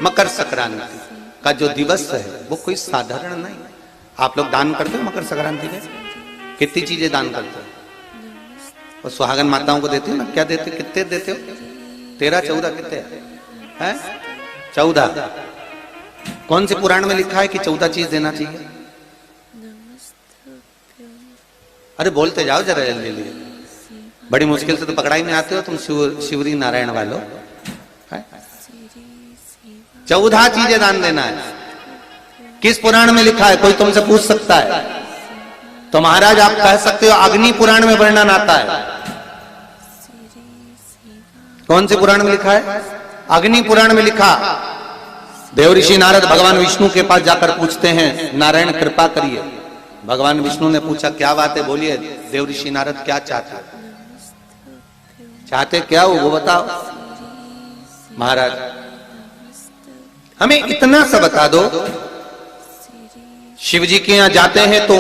मकर संक्रांति का जो दिवस है वो कोई साधारण नहीं। आप लोग दान करते हो मकर संक्रांति में? कितनी चीजें दान करते हो? और सुहागन माताओं को देते हो ना? क्या देते हो? कितने देते हो? 13 14 कितने हैं? 14। कौन से पुराण में लिखा है कि 14 चीज देना चाहिए? अरे बोलते जाओ जरा जल्दी जल्दी, बड़ी मुश्किल से तो पकड़ाई में आते हो तुम शिवरी नारायण वालों। 14 चीजें दान देना है। किस पुराण में लिखा है? कोई तुमसे पूछ सकता है तो महाराज आप कह सकते हो अग्नि पुराण में वर्णन आता है। कौन से पुराण में लिखा है? अग्नि पुराण में लिखा। देवऋषि नारद भगवान विष्णु के पास जाकर पूछते हैं, नारायण कृपा करिए। भगवान विष्णु ने पूछा क्या बात है, बोलिए देवऋषि नारद क्या चाहते? चाहते क्या हो वो बताओ। महाराज हमें इतना सा बता दो, शिव जी के यहां जाते हैं तो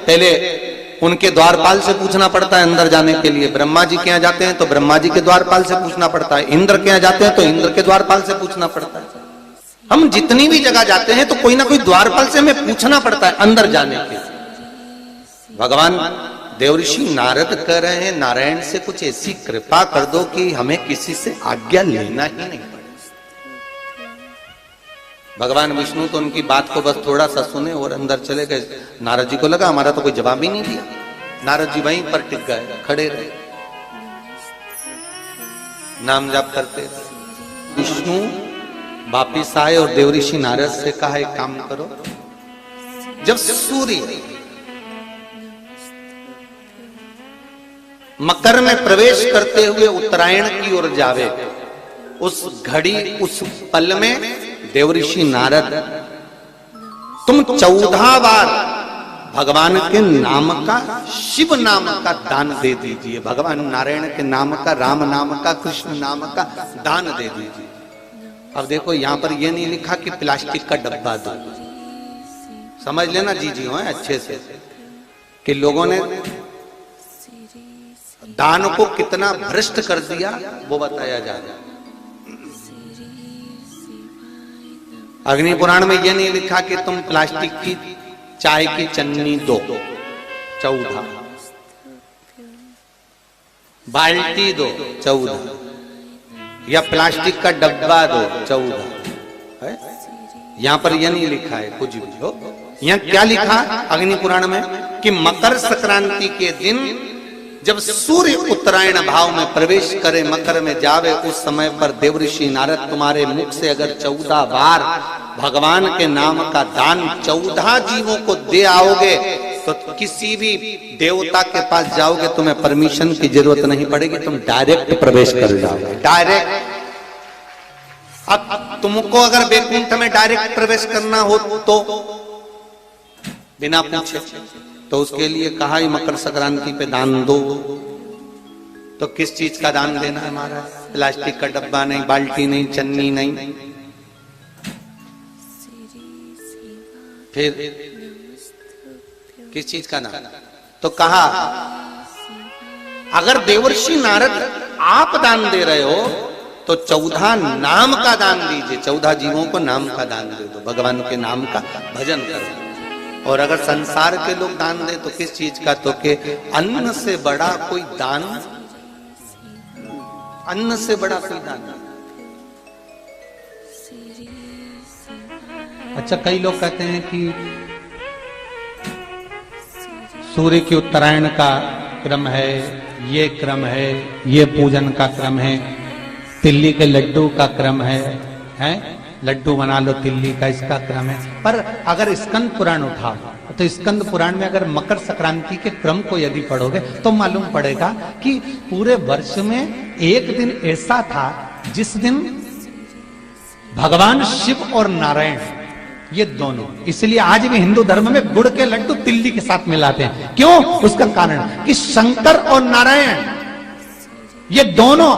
पहले उनके द्वारपाल से पूछना पड़ता है अंदर जाने के लिए। ब्रह्मा जी के यहां जाते हैं तो ब्रह्मा जी के द्वारपाल से पूछना पड़ता है। इंद्र के यहां जाते हैं तो इंद्र के द्वारपाल से पूछना पड़ता है। हम जितनी भी जगह जाते हैं तो कोई ना कोई द्वारपाल से हमें पूछना पड़ता है अंदर जाने के लिए। भगवान देवऋषि नारद कह रहे हैं नारायण से कुछ ऐसी कृपा कर दो कि हमें किसी से आज्ञा लेना ही नहीं पड़े। भगवान विष्णु तो उनकी बात को बस थोड़ा सा सुने और अंदर चले गए। नारद जी को लगा हमारा तो कोई जवाब ही नहीं दिया। नारद जी वहीं पर टिक गए, खड़े रहे, नाम जाप करते। विष्णु वापिस आए और देवऋषि नारद से कहा एक काम करो, जब सूर्य मकर में प्रवेश करते हुए उत्तरायण की ओर जावे, उस घड़ी उस पल में देवऋषि नारद तुम 14 बार भगवान के नाम का, शिव नाम का दान दे दीजिए। भगवान नारायण के नाम का, राम नाम का, कृष्ण नाम का दान दे दीजिए। अब देखो यहां पर यह नहीं लिखा कि प्लास्टिक का डब्बा दो। समझ लेना जी जी हो अच्छे से कि लोगों ने दान को कितना भ्रष्ट कर दिया वो बताया जा रहा है। अग्नि पुराण में यह नहीं लिखा कि तुम प्लास्टिक की चाय की चन्नी दो 14, बाल्टी दो 14, या प्लास्टिक का डब्बा दो 14। यहां पर यह नहीं लिखा है कुछ भी हो। यहां क्या लिखा अग्नि पुराण में कि मकर संक्रांति के दिन जब सूर्य उत्तरायण भाव में प्रवेश करे, मकर में जावे, उस समय पर देवऋषि नारद तुम्हारे मुख से अगर 14 बार भगवान के नाम का दान 14 जीवों को दे आओगे तो किसी भी देवता के पास जाओगे तुम्हें परमिशन की जरूरत नहीं पड़ेगी, तुम डायरेक्ट प्रवेश कर जाओगे। डायरेक्ट। अब तुमको अगर वैकुंठ में डायरेक्ट प्रवेश करना हो तो बिना पूछे, तो उसके लिए कहा ही मकर संक्रांति पे दान दो। तो किस चीज का दान देना है महाराज? प्लास्टिक का डब्बा नहीं, बाल्टी नहीं, चन्नी नहीं, फिर किस चीज का दान? तो कहा अगर देवर्षि नारद आप दान दे रहे हो तो 14 नाम का दान दीजिए। 14 जीवों को नाम का दान दे दो, भगवान के नाम का भजन करो। और अगर संसार के लोग दान दे तो किस चीज का? तो के अन्न से बड़ा कोई दान, अन्न से बड़ा कोई दान। अच्छा कई लोग कहते हैं कि सूर्य की उत्तरायण का क्रम है, ये क्रम है, ये पूजन का क्रम है, तिल्ली के लड्डू का क्रम है? लड्डू बना लो तिल्ली का, इसका क्रम है। पर अगर स्कंद पुराण उठाओ तो स्कंद पुराण में अगर मकर संक्रांति के क्रम को यदि पढ़ोगे तो मालूम पड़ेगा कि पूरे वर्ष में एक दिन ऐसा था जिस दिन भगवान शिव और नारायण ये दोनों, इसलिए आज भी हिंदू धर्म में गुड़ के लड्डू तिल्ली के साथ मिलाते हैं। क्यों? उसका कारण कि शंकर और नारायण ये दोनों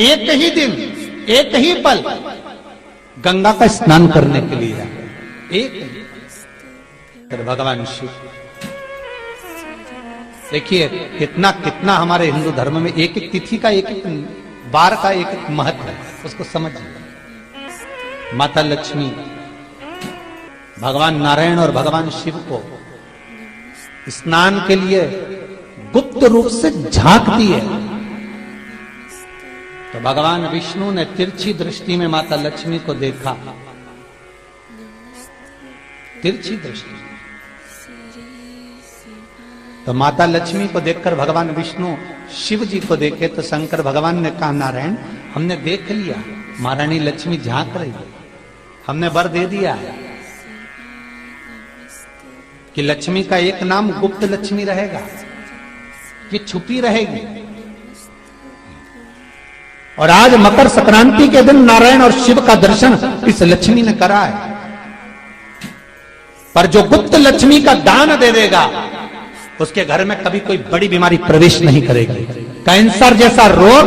एक ही दिन, एक ही पल गंगा का स्नान करने के लिए एक भगवान शिव। देखिए कितना कितना हमारे हिंदू धर्म में एक एक तिथि का, एक एक बार का एक एक महत्व है, उसको समझिए। माता लक्ष्मी भगवान नारायण और भगवान शिव को स्नान के लिए गुप्त रूप से झांकती है। तो भगवान विष्णु ने तिरछी दृष्टि में माता लक्ष्मी को देखा, तिरछी दृष्टि। तो माता लक्ष्मी को देखकर भगवान विष्णु शिव जी को देखे तो शंकर भगवान ने कहा, नारायण हमने देख लिया, महारानी लक्ष्मी झांक रही है, हमने वर दे दिया है कि लक्ष्मी का एक नाम गुप्त लक्ष्मी रहेगा, ये छुपी रहेगी। और आज मकर संक्रांति के दिन नारायण और शिव का दर्शन इस लक्ष्मी ने करा है। पर जो गुप्त लक्ष्मी का दान दे देगा उसके घर में कभी कोई बड़ी बीमारी प्रवेश नहीं करेगी। कैंसर जैसा रोग,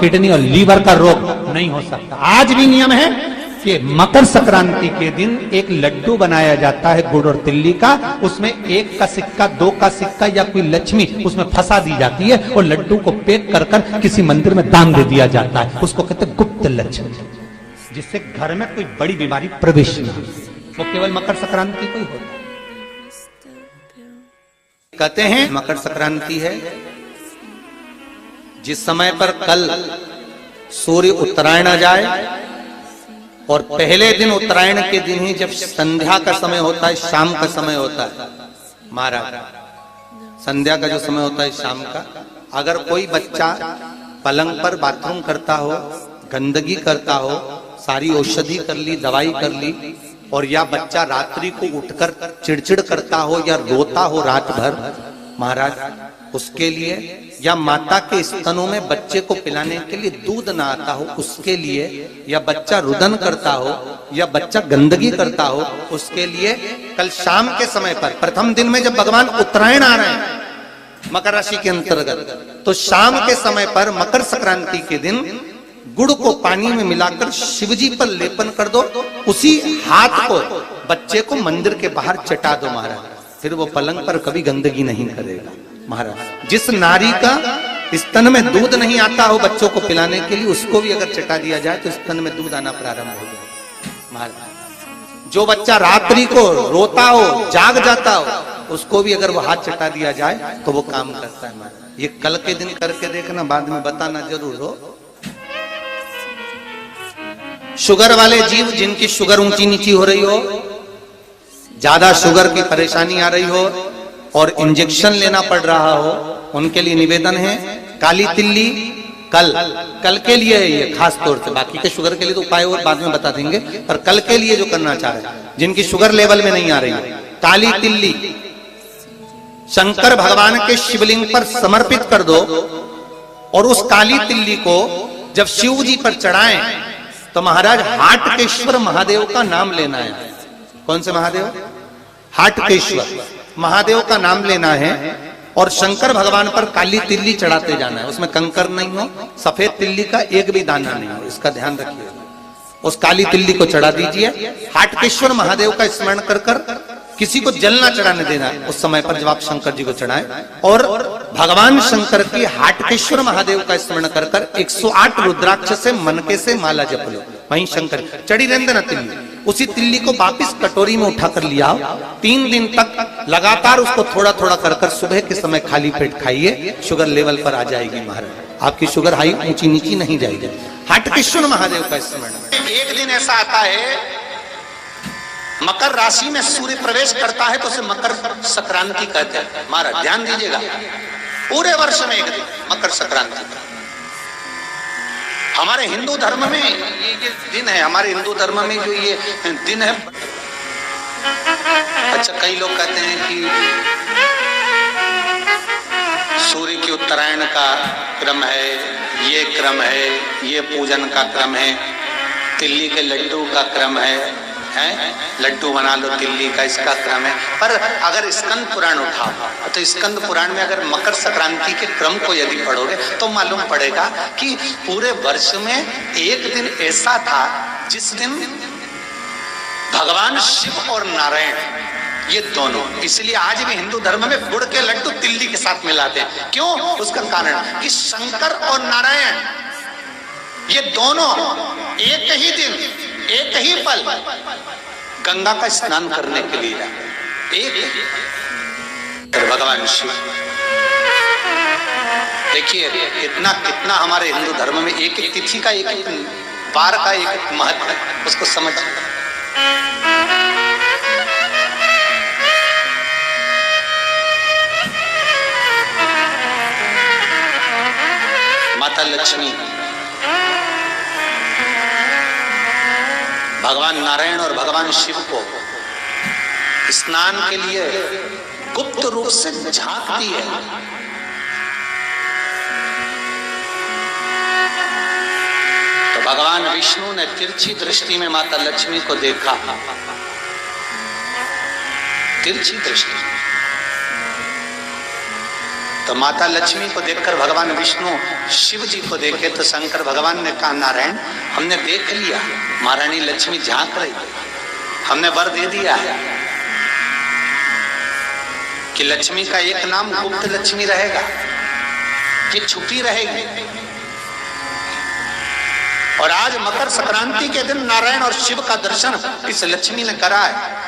किडनी और लीवर का रोग नहीं हो सकता। आज भी नियम है कि मकर संक्रांति के दिन एक लड्डू बनाया जाता है गुड़ और तिल्ली का, उसमें 1 का सिक्का 2 का सिक्का या कोई लक्ष्मी उसमें फंसा दी जाती है और लड्डू को पैक कर कर किसी मंदिर में दान दे दिया जाता है। उसको कहते हैं गुप्त लक्ष्मी, जिससे घर में कोई बड़ी बीमारी प्रवेश न हो। वो केवल मकर संक्रांति को ही होता है। कहते हैं मकर संक्रांति है जिस समय पर कल सूर्य उत्तरायण आ जाए और पहले दिन उत्तरायण के दिन ही जब संध्या का समय होता है, शाम का समय होता है महाराज, संध्या का जो समय होता है शाम का, अगर कोई बच्चा पलंग पर बाथरूम करता हो, गंदगी करता हो, सारी औषधि कर ली, दवाई कर ली, और या बच्चा रात्रि को उठकर चिड़चिड़ करता हो या रोता हो रात भर महाराज, उसके लिए, या माता के स्तनों में बच्चे को पिलाने के लिए दूध ना आता हो उसके लिए, या बच्चा रुदन करता हो या बच्चा गंदगी करता हो उसके लिए, कल शाम के समय पर प्रथम दिन में जब भगवान उत्तरायण आ रहे हैं मकर राशि के अंतर्गत, तो शाम के समय पर मकर संक्रांति के दिन गुड़ को पानी में मिलाकर शिवजी पर लेपन कर दो, उसी हाथ को बच्चे को मंदिर के बाहर चटा दो महाराज, फिर वो पलंग पर कभी गंदगी नहीं करेगा महाराज। जिस नारी का स्तन में दूध नहीं आता हो बच्चों को पिलाने के लिए, उसको भी अगर चटा दिया जाए तो स्तन में दूध आना प्रारंभ हो जाए महाराज। जो बच्चा रात्रि को रोता हो, जाग जाता हो, उसको भी अगर वो हाथ चटा दिया जाए तो वो काम करता है महाराज। ये कल के दिन करके देखना, बाद में बताना जरूर हो। शुगर वाले जीव जिनकी शुगर ऊंची नीची हो रही हो, ज्यादा शुगर की परेशानी आ रही हो और इंजेक्शन लेना पड़ रहा हो, उनके लिए निवेदन है काली तिल्ली कल के लिए है ये खास तौर से, बाकी के शुगर के लिए तो उपाय और बाद में बता देंगे, पर कल के लिए जो करना चाह रहे हैं जिनकी शुगर लेवल में नहीं आ रही है, काली तिल्ली शंकर भगवान के शिवलिंग पर समर्पित कर दो और उस काली तिल्ली को जब शिव जी पर चढ़ाएं तो महाराज हाटकेश्वर महादेव का नाम लेना है। कौन से महादेव? हाटकेश्वर महादेव का नाम लेना है और शंकर भगवान पर काली तिल्ली चढ़ाते जाना है। उसमें कंकर नहीं हो, सफेद तिल्ली का एक भी दाना नहीं हो, इसका ध्यान रखिए। उस काली तिल्ली को चढ़ा दीजिए, हाटकेश्वर महादेव का स्मरण कर कर, किसी को जल ना चढ़ाने देना उस समय पर जब आप शंकर जी को चढ़ाएं, और भगवान शंकर की हाटकेश्वर महादेव का स्मरण कर कर 108 रुद्राक्ष से मनके से माला जप लो। वहीं शंकर चढ़ी रहने ना तिल्ली, उसी तिल्ली को वापिस कटोरी में उठा कर लिया, 3 दिन तक लगातार उसको थोड़ा थोड़ा कर कर सुबह के समय खाली पेट खाइए, शुगर लेवल पर आ जाएगी महाराज, आपकी शुगर हाई ऊंची नीची नहीं जाएगी। हाटकेश्वर महादेव का स्मरण। एक दिन ऐसा आता है मकर राशि में सूर्य प्रवेश करता है तो उसे मकर संक्रांति कहते हैं महाराज, ध्यान दीजिएगा। पूरे वर्ष में एक दिन मकर संक्रांति, हमारे हिंदू धर्म में ये दिन है, हमारे हिंदू धर्म में जो ये दिन है। अच्छा, कई लोग कहते हैं कि सूर्य की उत्तरायण का क्रम है, ये क्रम है, ये पूजन का क्रम है, तिल्ली के लड्डू का क्रम है, लड्डू बना लो तिल्ली का, इसका क्रम है। पर अगर स्कंद पुराण उठाओ तो स्कंद पुराण में अगर मकर संक्रांति के क्रम को यदि पढ़ोगे तो मालूम पड़ेगा कि पूरे वर्ष में एक दिन ऐसा था जिस दिन भगवान शिव और नारायण ये दोनों, इसलिए आज भी हिंदू धर्म में गुड़ के लड्डू तिल्ली के साथ मिलाते हैं। क्यों? उसका कारण कि शंकर और नारायण ये दोनों एक ही दिन एक ही पल गंगा का स्नान करने के लिए एक भगवान शिव। देखिए कितना कितना हमारे हिंदू धर्म में एक एक तिथि का एक एक बार का एक एक महत्व है, उसको समझ। माता लक्ष्मी भगवान नारायण और भगवान शिव को स्नान के लिए गुप्त रूप से झांकती है। तो भगवान विष्णु ने तिरछी दृष्टि में माता लक्ष्मी को देखा, तिरछी दृष्टि। तो माता लक्ष्मी को देखकर भगवान विष्णु शिव जी को देखे तो शंकर भगवान ने कहा, नारायण हमने देख लिया महारानी लक्ष्मी झांक रही है, हमने वर दे दिया है कि लक्ष्मी का एक नाम गुप्त लक्ष्मी रहेगा, कि छुपी रहेगी। और आज मकर संक्रांति के दिन नारायण और शिव का दर्शन इस लक्ष्मी ने करा है।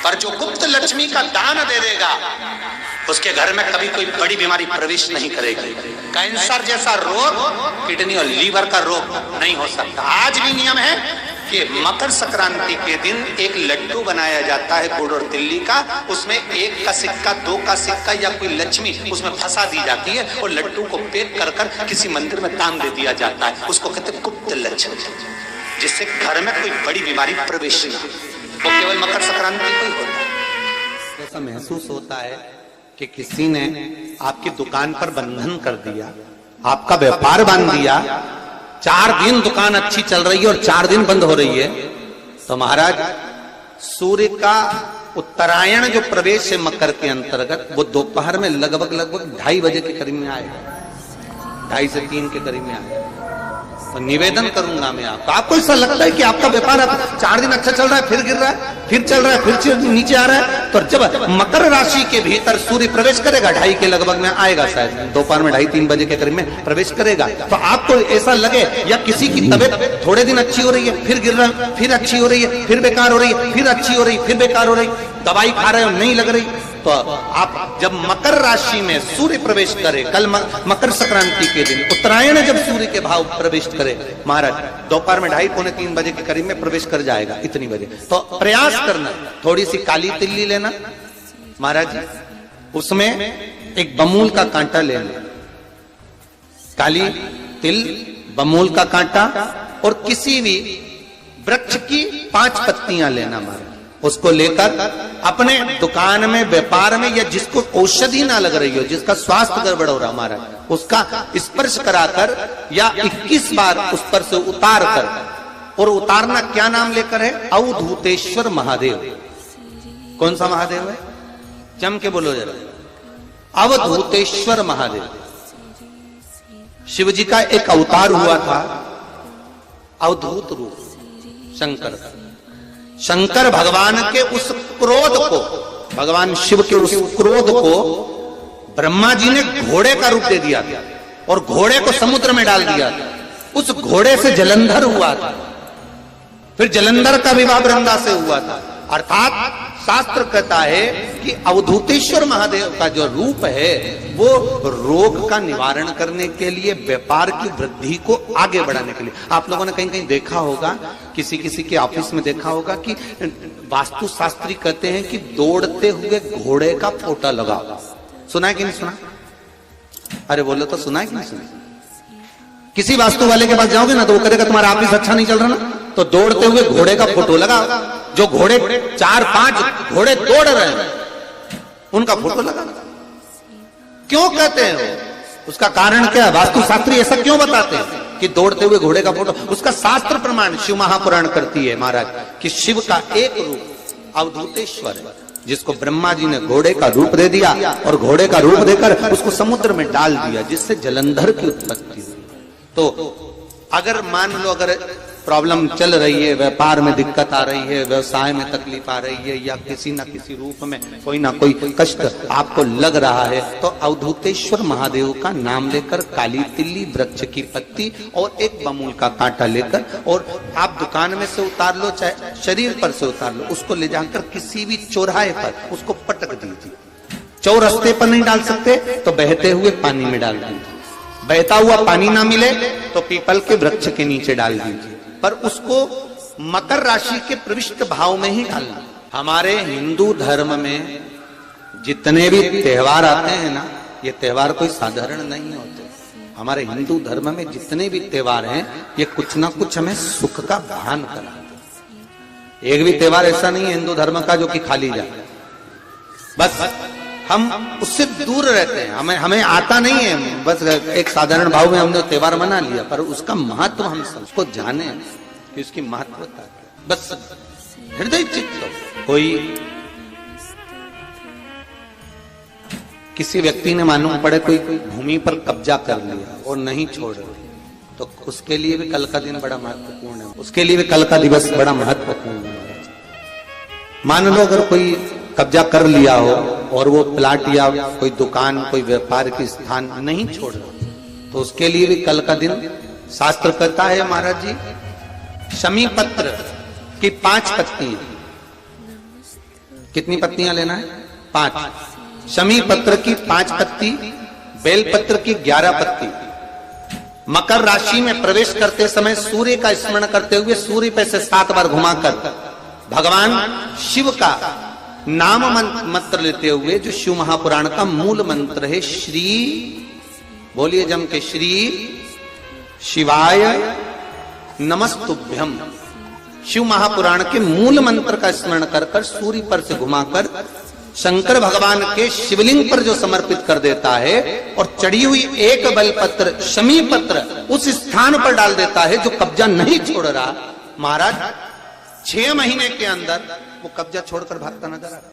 पर जो गुप्त लक्ष्मी का दान दे देगा उसके घर में कभी कोई बड़ी बीमारी प्रवेश नहीं करेगी। कैंसर जैसा रोग, किडनी और लीवर का रोग नहीं हो सकता। आज भी नियम है कि मकर संक्रांति के दिन एक लड्डू बनाया जाता है गुड़ और तिल्ली का, उसमें 1 का सिक्का 2 का सिक्का या कोई लक्ष्मी उसमें फंसा दी जाती है और लड्डू को पैक कर कर किसी मंदिर में दान दे दिया जाता है। उसको कहते हैं गुप्त लक्ष्मी, जिससे घर में कोई बड़ी बीमारी प्रवेश नहीं, वो केवल मकर संक्रांति को ही होता है। ऐसा महसूस होता है कि किसी ने आपकी दुकान पर बंधन कर दिया, आपका व्यापार बांध दिया, 4 दिन दुकान अच्छी चल रही है और 4 दिन बंद हो रही है। तो महाराज सूर्य का उत्तरायण जो प्रवेश है मकर के अंतर्गत, वो दोपहर में लगभग 2:30 बजे के करीब में आएगा, 2:30 से 3 के करीब में आएगा। तो निवेदन करूंगा मैं आपको ऐसा लगता है कि आपका व्यापार 4 दिन अच्छा चल रहा है, फिर गिर रहा है, फिर चल रहा है, फिर नीचे आ रहा है। तो जब मकर राशि के भीतर सूर्य प्रवेश करेगा 2:30 के लगभग में आएगा, शायद दोपहर में 2:30-3 बजे के करीब में प्रवेश करेगा, तो आपको ऐसा लगे या किसी की तबीयत थोड़े दिन अच्छी हो रही है, फिर गिर रहा है, फिर अच्छी हो रही है, फिर बेकार हो रही है, फिर अच्छी हो रही है, फिर बेकार हो रही, दवाई खा रहे हो नहीं लग रही। तो आप जब मकर राशि में सूर्य प्रवेश करे, कल मकर संक्रांति के दिन उत्तरायण जब सूर्य के भाव प्रवेश करे महाराज, दोपहर में 2:30-3 बजे के करीब में प्रवेश कर जाएगा, इतनी बजे। तो प्रयास करना, थोड़ी सी काली तिल्ली लेना महाराज जी, उसमें एक बमूल का कांटा लेना, काली तिल, बमूल का कांटा और किसी भी वृक्ष की 5 पत्तियां लेना महाराज। उसको लेकर अपने दुकान में, व्यापार में, या जिसको औषधि ना लग रही हो, जिसका स्वास्थ्य गड़बड़ हो रहा हमारा, उसका स्पर्श कराकर या 21 बार उस पर से उतार कर, और उतारना क्या नाम लेकर है? अवधूतेश्वर महादेव। कौन सा महादेव है? जम के बोलो जरा। अवधूतेश्वर महादेव शिव जी का एक अवतार हुआ था, अवधूत रूप शंकर। शंकर भगवान के उस क्रोध को, भगवान शिव के उस क्रोध को ब्रह्मा जी ने घोड़े का रूप दे दिया था और घोड़े को समुद्र में डाल दिया था। उस घोड़े से जलंधर हुआ था, फिर जलंधर का विवाह वृंदा से हुआ था। अर्थात शास्त्र कहता है कि अवधूतेश्वर महादेव का जो रूप है वो रोग का निवारण करने के लिए, व्यापार की वृद्धि को आगे बढ़ाने के लिए। आप लोगों ने कहीं कहीं देखा होगा, किसी किसी के ऑफिस में देखा होगा कि वास्तु शास्त्री कहते हैं कि दौड़ते हुए घोड़े का फोटो लगाओ। सुना है कि नहीं सुना? अरे बोलो तो, सुना है कि नहीं सुना? किसी वास्तु वाले के पास जाओगे ना तो वो कहेगा तुम्हारा ऑफिस अच्छा नहीं चल रहा ना, तो दौड़ते हुए घोड़े का फोटो लगाओ। जो घोड़े 4-5 घोड़े दौड़ रहे हैं उनका फोटो लगाना। क्यों कहते हैं वो? उसका कारण क्या है? वास्तु शास्त्री ऐसा क्यों बताते हैं कि दौड़ते हुए घोड़े का फोटो? उसका शास्त्र प्रमाण शिव महापुराण करती है महाराज कि शिव का एक रूप अवधूतेश्वर है, जिसको ब्रह्मा जी ने घोड़े का रूप दे दिया और घोड़े का रूप देकर उसको समुद्र में डाल दिया, जिससे जलंधर की उत्पत्ति हुई। तो अगर मान लो, अगर प्रॉब्लम चल रही है, व्यापार में दिक्कत आ रही है, व्यवसाय में तकलीफ आ रही है, या किसी न किसी रूप में कोई ना कोई कष्ट आपको लग रहा है, तो अवधूतेश्वर महादेव का नाम लेकर काली तिल्ली, वृक्ष की पत्ती और एक बमूल का कांटा लेकर, और आप दुकान में से उतार लो चाहे शरीर पर से उतार लो, उसको ले जाकर किसी भी चौराहे पर उसको पटक दीजिए। चौरस्ते पर नहीं डाल सकते तो बहते हुए पानी में डाल दीजिए, बहता हुआ पानी ना मिले तो पीपल के वृक्ष के नीचे डाल दीजिए, पर उसको मकर राशि के प्रविष्ट भाव में ही डालना। हमारे हिंदू धर्म में जितने भी त्योहार आते हैं ना, ये त्योहार कोई साधारण नहीं होते। हमारे हिंदू धर्म में जितने भी त्योहार हैं, ये कुछ ना कुछ हमें सुख का भान कराते। एक भी त्योहार ऐसा नहीं है हिंदू धर्म का जो कि खाली जाए, बस हम उससे दूर रहते हैं, हमें आता नहीं है, बस एक साधारण भाव में हमने त्योहार मना लिया, पर उसका महत्व हम सबको जाने कि उसकी महत्वता क्या, बस हृदय चित्त। कोई किसी व्यक्ति ने मालूम पड़े कोई भूमि पर कब्जा कर लिया और नहीं छोड़, तो उसके लिए भी कल का दिन बड़ा महत्वपूर्ण है, उसके लिए भी कल का दिवस बड़ा महत्वपूर्ण है। मान लो अगर कोई कब्जा कर लिया हो और वो प्लाट या कोई दुकान, कोई व्यापार की स्थान नहीं छोड़ रहा, तो उसके लिए भी कल का दिन शास्त्र कहता है महाराज जी, शमी पत्र की 5 पत्तियां, कितनी पत्तियां लेना है? 5। शमी पत्र की 5 पत्ती, बेल पत्र की 11 पत्ती। मकर राशि में प्रवेश करते समय सूर्य का स्मरण करते हुए सूर्य पे से 7 बार घुमाकर भगवान शिव का नाम मंत्र लेते हुए, जो शिव महापुराण का मूल मंत्र है, श्री, बोलिए जम के, श्री शिवाय नमस्तुभ्यम। शिव महापुराण के मूल मंत्र का स्मरण कर कर सूर्य पर से घुमाकर शंकर भगवान के शिवलिंग पर जो समर्पित कर देता है, और चढ़ी हुई एक बेलपत्र शमी पत्र उस स्थान पर डाल देता है जो कब्जा नहीं छोड़ रहा, महाराज 6 महीने के अंदर वो कब्जा छोड़कर भागता नजर आ रहा।